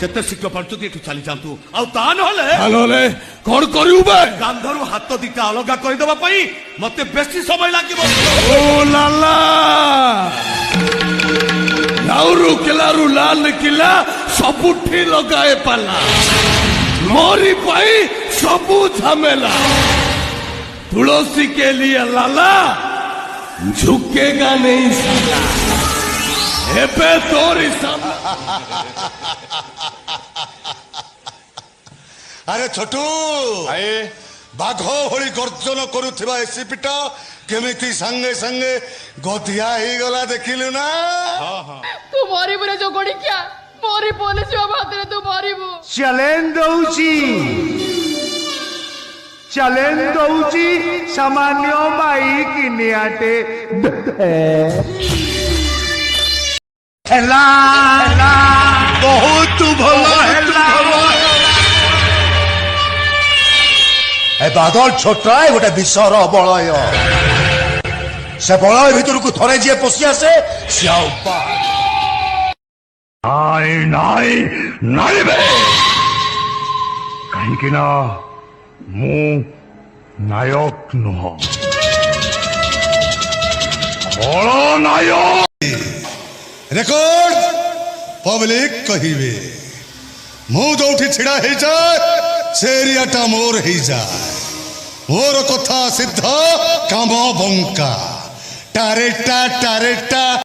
ଯେତେ ଶୀଘ୍ର ପାରୁଛନ୍ତି ଏଠୁ ଚାଲି ଯାଆନ୍ତୁ ଆଉ ତା ନହେଲେ ନହେଲେ କଣ କରିବୁ ବେ କାନ୍ଧରୁ ହାତ ଦିଟା ଅଲଗା କରିଦେବା ପାଇଁ ମତେ ବେଶୀ ସମୟ ଲାଗିବ ଓ ଲାଲା ଲାଉରୁ କିଲାରୁ ଲାଲ କିଲା ସବୁଠି ଲଗାଏ ପାଲା मोरी पाई सबू झमेला तुलसी के लिए लाला झुकेगा नहीं साला एबे तोरी सामने अरे छोटू बाघ भली गर्जन करुवा एसीपीट केमिति संगे संगे गधिया ही गला देखिलु ना तू मरी बुरे जो गोड़ी क्या मोरी पुलिस हाथ तू मरबू चैलेंज दौची सामान्य माई किनियाटे बहुत भला बादल छोटा गोटे विषर बलय से बलय भितर को थरे जी पशि आसे नाई बे कहीं ना मु नायक नुह नायक रेकर्ड पब्लिक कहिबे मु जोठी छिड़ा हे जाए से एरियाटा मोर हे जाए मोर कथा सिद्ध काम बंका टारेटा टारेटा